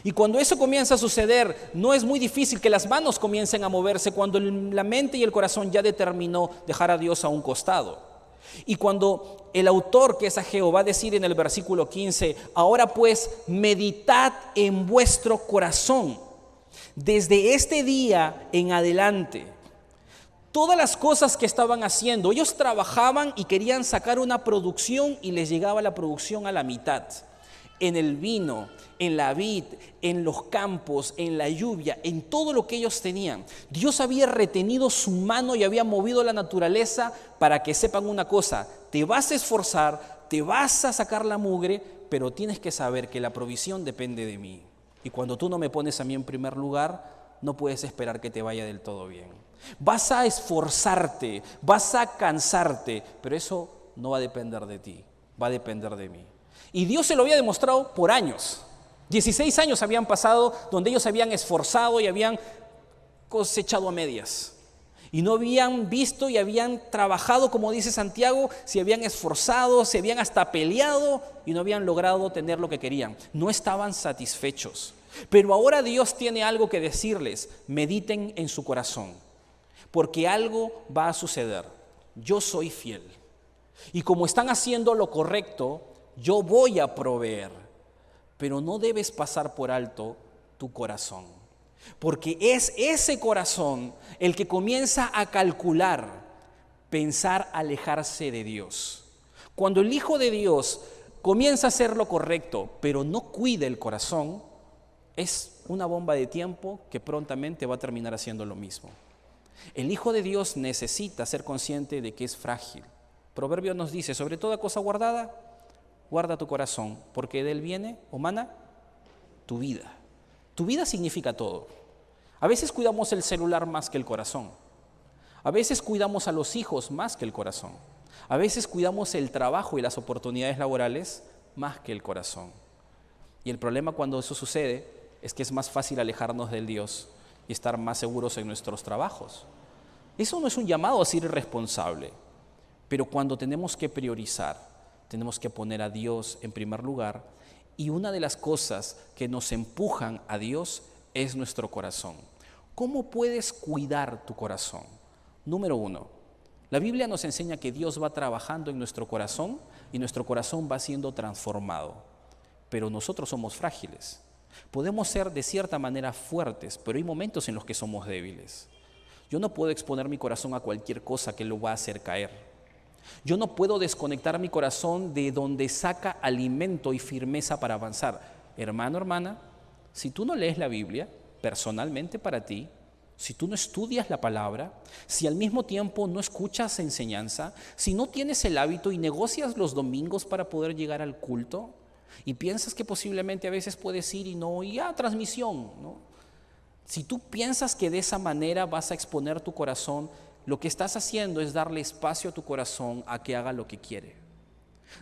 Y cuando eso comienza a suceder, no es muy difícil que las manos comiencen a moverse cuando la mente y el corazón ya determinó dejar a Dios a un costado. Y cuando el autor, que es Ageo, va a decir en el versículo 15: ahora pues, meditad en vuestro corazón desde este día en adelante. Todas las cosas que estaban haciendo, ellos trabajaban y querían sacar una producción y les llegaba la producción a la mitad. En el vino, en la vid, en los campos, en la lluvia, en todo lo que ellos tenían. Dios había retenido su mano y había movido la naturaleza para que sepan una cosa: te vas a esforzar, te vas a sacar la mugre, pero tienes que saber que la provisión depende de mí. Y cuando tú no me pones a mí en primer lugar, no puedes esperar que te vaya del todo bien. Vas a esforzarte, vas a cansarte, pero eso no va a depender de ti, va a depender de mí. Y Dios se lo había demostrado por años. 16 años habían pasado donde ellos se habían esforzado y habían cosechado a medias. Y no habían visto y habían trabajado, como dice Santiago, se habían esforzado, se habían hasta peleado y no habían logrado tener lo que querían. No estaban satisfechos. Pero ahora Dios tiene algo que decirles: mediten en su corazón, porque algo va a suceder. Yo soy fiel. Y como están haciendo lo correcto, yo voy a proveer. Pero no debes pasar por alto tu corazón, porque es ese corazón el que comienza a calcular, pensar alejarse de Dios. Cuando el Hijo de Dios comienza a hacer lo correcto, pero no cuida el corazón, es una bomba de tiempo que prontamente va a terminar haciendo lo mismo. El Hijo de Dios necesita ser consciente de que es frágil. Proverbio nos dice: sobre toda cosa guardada, guarda tu corazón, porque de él viene o mana tu vida. Tu vida significa todo. A veces cuidamos el celular más que el corazón. A veces cuidamos a los hijos más que el corazón. A veces cuidamos el trabajo y las oportunidades laborales más que el corazón. Y el problema cuando eso sucede es que es más fácil alejarnos del Dios y estar más seguros en nuestros trabajos. Eso no es un llamado a ser irresponsable, pero cuando tenemos que priorizar, tenemos que poner a Dios en primer lugar, y una de las cosas que nos empujan a Dios es nuestro corazón. ¿Cómo puedes cuidar tu corazón? Número 1, la Biblia nos enseña que Dios va trabajando en nuestro corazón y nuestro corazón va siendo transformado, pero nosotros somos frágiles. Podemos ser de cierta manera fuertes, pero hay momentos en los que somos débiles. Yo no puedo exponer mi corazón a cualquier cosa que lo va a hacer caer. Yo no puedo desconectar mi corazón de donde saca alimento y firmeza para avanzar. Hermano, hermana, si tú no lees la Biblia personalmente para ti, si tú no estudias la palabra, si al mismo tiempo no escuchas enseñanza, si no tienes el hábito y negocias los domingos para poder llegar al culto, Y piensas que posiblemente a veces puedes ir y no, y transmisión, ¿no? Si tú piensas que de esa manera vas a exponer tu corazón, lo que estás haciendo es darle espacio a tu corazón a que haga lo que quiere.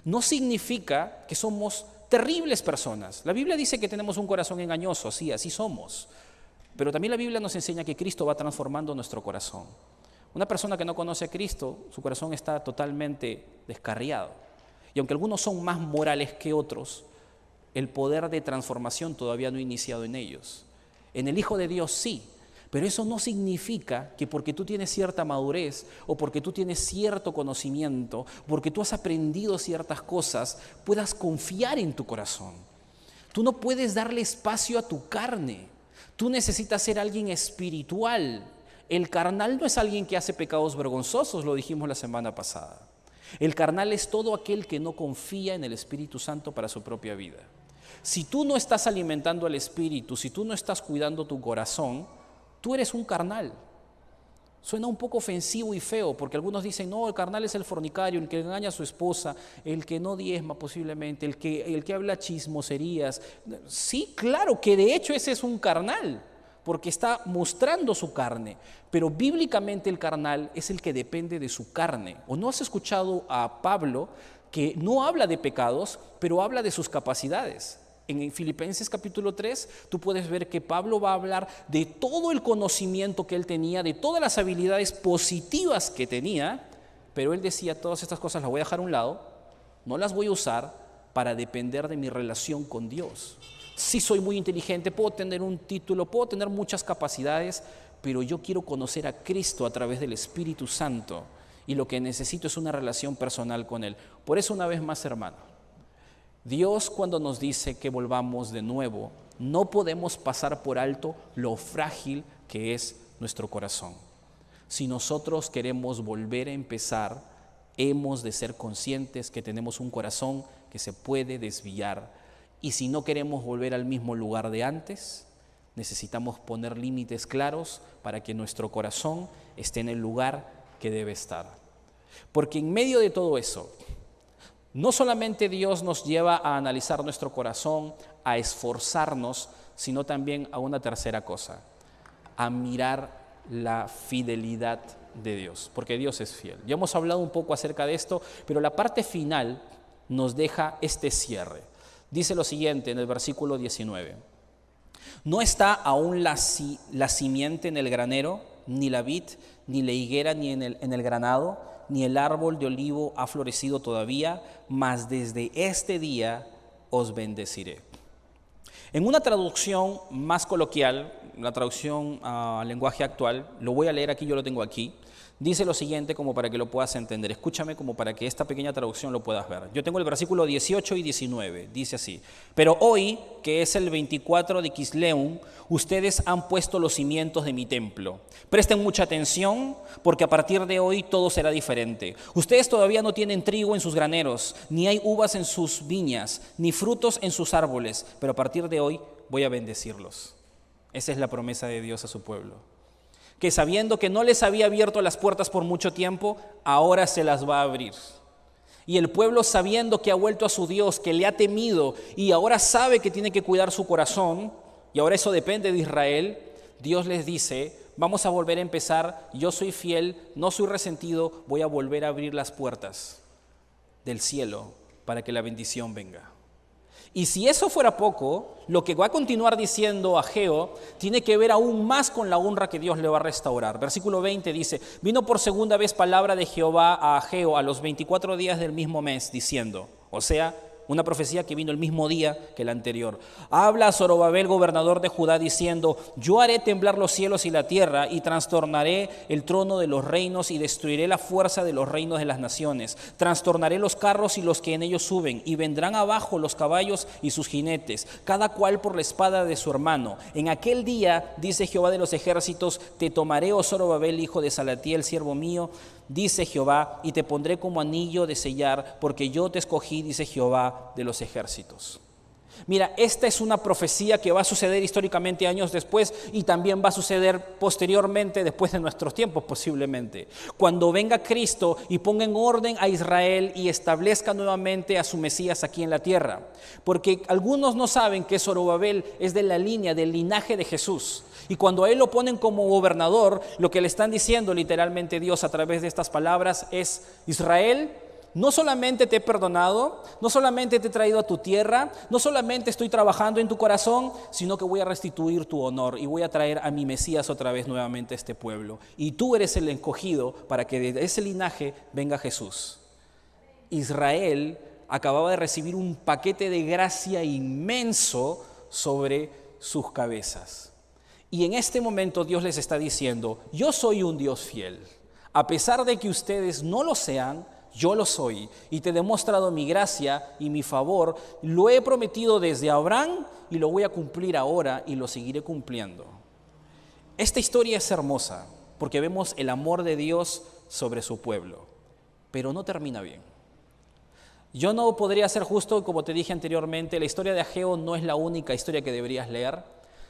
No significa que somos terribles personas. La Biblia dice que tenemos un corazón engañoso, sí, así somos. Pero también la Biblia nos enseña que Cristo va transformando nuestro corazón. Una persona que no conoce a Cristo, su corazón está totalmente descarriado. Y aunque algunos son más morales que otros, el poder de transformación todavía no ha iniciado en ellos. En el Hijo de Dios sí, pero eso no significa que porque tú tienes cierta madurez o porque tú tienes cierto conocimiento, porque tú has aprendido ciertas cosas, puedas confiar en tu corazón. Tú no puedes darle espacio a tu carne. Tú necesitas ser alguien espiritual. El carnal no es alguien que hace pecados vergonzosos, lo dijimos la semana pasada. El carnal es todo aquel que no confía en el Espíritu Santo para su propia vida. Si tú no estás alimentando al Espíritu, si tú no estás cuidando tu corazón, tú eres un carnal. Suena un poco ofensivo y feo, porque algunos dicen, no, el carnal es el fornicario, el que engaña a su esposa, el que no diezma posiblemente, el que habla chismoserías. Sí, claro que de hecho ese es un carnal, porque está mostrando su carne, pero bíblicamente el carnal es el que depende de su carne. ¿O no has escuchado a Pablo que no habla de pecados, pero habla de sus capacidades? En Filipenses capítulo 3, tú puedes ver que Pablo va a hablar de todo el conocimiento que él tenía, de todas las habilidades positivas que tenía, pero él decía, todas estas cosas las voy a dejar a un lado, no las voy a usar para depender de mi relación con Dios. Sí soy muy inteligente, puedo tener un título, puedo tener muchas capacidades, pero yo quiero conocer a Cristo a través del Espíritu Santo y lo que necesito es una relación personal con Él. Por eso, una vez más, hermano, Dios cuando nos dice que volvamos de nuevo, no podemos pasar por alto lo frágil que es nuestro corazón. Si nosotros queremos volver a empezar, hemos de ser conscientes que tenemos un corazón que se puede desviar. Y si no queremos volver al mismo lugar de antes, necesitamos poner límites claros para que nuestro corazón esté en el lugar que debe estar. Porque en medio de todo eso, no solamente Dios nos lleva a analizar nuestro corazón, a esforzarnos, sino también a una tercera cosa, a mirar la fidelidad de Dios, porque Dios es fiel. Ya hemos hablado un poco acerca de esto, pero la parte final nos deja este cierre. Dice lo siguiente en el versículo 19. ¿No está aún la simiente en el granero, ni la vid, ni la higuera, ni en el granado, ni el árbol de olivo ha florecido todavía? Mas desde este día os bendeciré. En una traducción más coloquial, la traducción al lenguaje actual, lo voy a leer aquí, yo lo tengo aquí. Dice lo siguiente como para que lo puedas entender. Escúchame como para que esta pequeña traducción lo puedas ver. Yo tengo el versículo 18 y 19. Dice así. Pero hoy, que es el 24 de Quisleu, ustedes han puesto los cimientos de mi templo. Presten mucha atención porque a partir de hoy todo será diferente. Ustedes todavía no tienen trigo en sus graneros, ni hay uvas en sus viñas, ni frutos en sus árboles. Pero a partir de hoy voy a bendecirlos. Esa es la promesa de Dios a su pueblo. Que sabiendo que no les había abierto las puertas por mucho tiempo, ahora se las va a abrir. Y el pueblo, sabiendo que ha vuelto a su Dios, que le ha temido y ahora sabe que tiene que cuidar su corazón, y ahora eso depende de Israel, Dios les dice, vamos a volver a empezar, yo soy fiel, no soy resentido, voy a volver a abrir las puertas del cielo para que la bendición venga. Y si eso fuera poco, lo que va a continuar diciendo Ageo tiene que ver aún más con la honra que Dios le va a restaurar. Versículo 20 dice, vino por segunda vez palabra de Jehová a Ageo a los 24 días del mismo mes, diciendo, o sea, una profecía que vino el mismo día que la anterior. Habla a Zorobabel, gobernador de Judá, diciendo, yo haré temblar los cielos y la tierra y trastornaré el trono de los reinos y destruiré la fuerza de los reinos de las naciones. Trastornaré los carros y los que en ellos suben y vendrán abajo los caballos y sus jinetes, cada cual por la espada de su hermano. En aquel día, dice Jehová de los ejércitos, te tomaré, oh Zorobabel, hijo de Salatiel, siervo mío, dice Jehová, y te pondré como anillo de sellar, porque yo te escogí, dice Jehová de los ejércitos. Mira, esta es una profecía que va a suceder históricamente años después y también va a suceder posteriormente, después de nuestros tiempos posiblemente. Cuando venga Cristo y ponga en orden a Israel y establezca nuevamente a su Mesías aquí en la tierra. Porque algunos no saben que Zorobabel es de la línea, del linaje de Jesús. Y cuando a él lo ponen como gobernador, lo que le están diciendo literalmente Dios a través de estas palabras es: Israel, no solamente te he perdonado, no solamente te he traído a tu tierra, no solamente estoy trabajando en tu corazón, sino que voy a restituir tu honor y voy a traer a mi Mesías otra vez nuevamente a este pueblo. Y tú eres el escogido para que de ese linaje venga Jesús. Israel acababa de recibir un paquete de gracia inmenso sobre sus cabezas. Y en este momento Dios les está diciendo: yo soy un Dios fiel. A pesar de que ustedes no lo sean, yo lo soy, y te he demostrado mi gracia y mi favor. Lo he prometido desde Abraham y lo voy a cumplir ahora y lo seguiré cumpliendo. Esta historia es hermosa porque vemos el amor de Dios sobre su pueblo, pero no termina bien. Yo no podría ser justo, como te dije anteriormente, la historia de Ageo no es la única historia que deberías leer.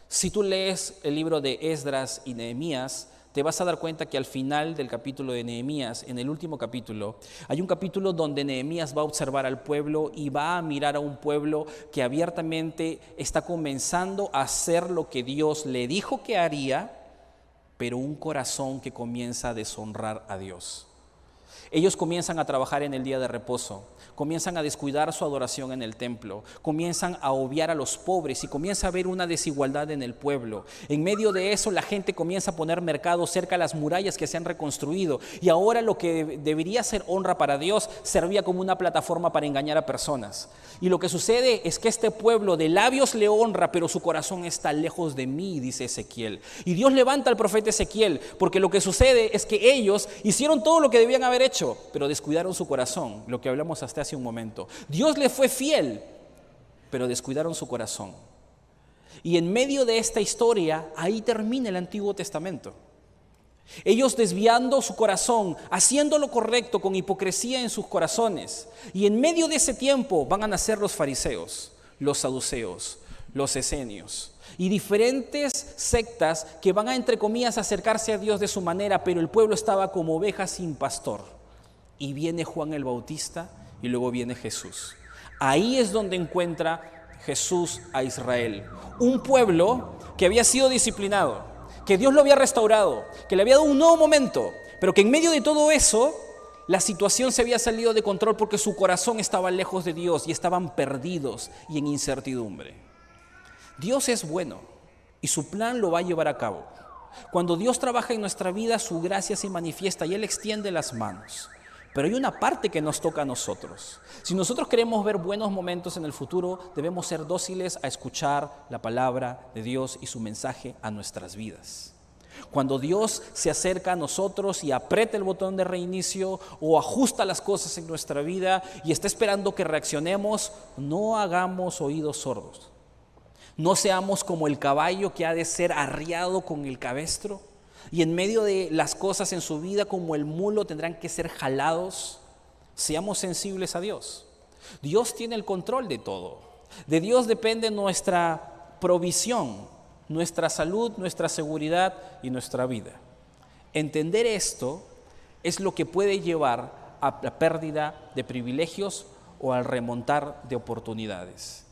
Si tú lees el libro de Esdras y Nehemías, te vas a dar cuenta que al final del capítulo de Nehemías, en el último capítulo, hay un capítulo donde Nehemías va a observar al pueblo y va a mirar a un pueblo que abiertamente está comenzando a hacer lo que Dios le dijo que haría, pero un corazón que comienza a deshonrar a Dios. Ellos comienzan a trabajar en el día de reposo, comienzan a descuidar su adoración en el templo, comienzan a obviar a los pobres y comienza a haber una desigualdad en el pueblo. En medio de eso, la gente comienza a poner mercados cerca de las murallas que se han reconstruido, y ahora lo que debería ser honra para Dios servía como una plataforma para engañar a personas. Y lo que sucede es que este pueblo de labios le honra, pero su corazón está lejos de mí, dice Ezequiel. Y Dios levanta al profeta Ezequiel, porque lo que sucede es que ellos hicieron todo lo que debían haber hecho, pero descuidaron su corazón, lo que hablamos hasta hace un momento. Dios le fue fiel, pero descuidaron su corazón. Y en medio de esta historia, ahí termina el Antiguo Testamento. Ellos desviando su corazón, haciendo lo correcto con hipocresía en sus corazones. Y en medio de ese tiempo van a nacer los fariseos, los saduceos, los esenios y diferentes sectas que van a, entre comillas, acercarse a Dios de su manera, pero el pueblo estaba como ovejas sin pastor. Y viene Juan el Bautista y luego viene Jesús. Ahí es donde encuentra Jesús a Israel, un pueblo que había sido disciplinado, que Dios lo había restaurado, que le había dado un nuevo momento, pero que en medio de todo eso, la situación se había salido de control porque su corazón estaba lejos de Dios y estaban perdidos y en incertidumbre. Dios es bueno y su plan lo va a llevar a cabo. Cuando Dios trabaja en nuestra vida, su gracia se manifiesta y Él extiende las manos. Pero hay una parte que nos toca a nosotros. Si nosotros queremos ver buenos momentos en el futuro, debemos ser dóciles a escuchar la palabra de Dios y su mensaje a nuestras vidas. Cuando Dios se acerca a nosotros y aprieta el botón de reinicio o ajusta las cosas en nuestra vida y está esperando que reaccionemos, no hagamos oídos sordos. No seamos como el caballo que ha de ser arriado con el cabestro. Y en medio de las cosas en su vida, como el mulo, tendrán que ser jalados. Seamos sensibles a Dios. Dios tiene el control de todo. De Dios depende nuestra provisión, nuestra salud, nuestra seguridad y nuestra vida. Entender esto es lo que puede llevar a la pérdida de privilegios o al remontar de oportunidades.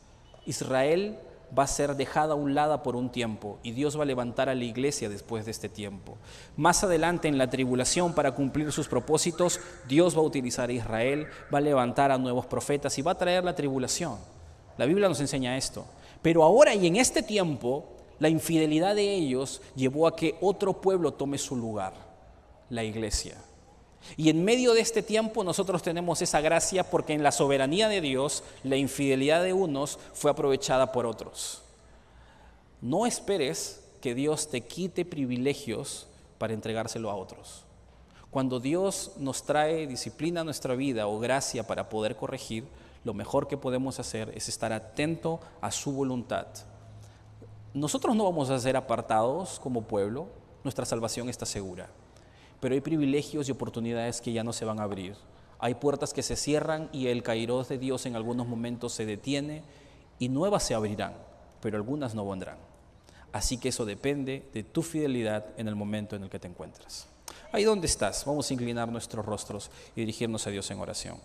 Israel va a ser dejada a un lado por un tiempo y Dios va a levantar a la iglesia después de este tiempo. Más adelante en la tribulación, para cumplir sus propósitos, Dios va a utilizar a Israel, va a levantar a nuevos profetas y va a traer la tribulación. La Biblia nos enseña esto. Pero ahora y en este tiempo, la infidelidad de ellos llevó a que otro pueblo tome su lugar, la iglesia. Y en medio de este tiempo nosotros tenemos esa gracia porque en la soberanía de Dios la infidelidad de unos fue aprovechada por otros. No esperes que Dios te quite privilegios para entregárselo a otros. Cuando Dios nos trae disciplina a nuestra vida o gracia para poder corregir, lo mejor que podemos hacer es estar atento a su voluntad. Nosotros no vamos a ser apartados como pueblo, nuestra salvación está segura. Pero hay privilegios y oportunidades que ya no se van a abrir. Hay puertas que se cierran y el kairos de Dios en algunos momentos se detiene y nuevas se abrirán, pero algunas no vendrán. Así que eso depende de tu fidelidad en el momento en el que te encuentras. Ahí donde estás, vamos a inclinar nuestros rostros y dirigirnos a Dios en oración.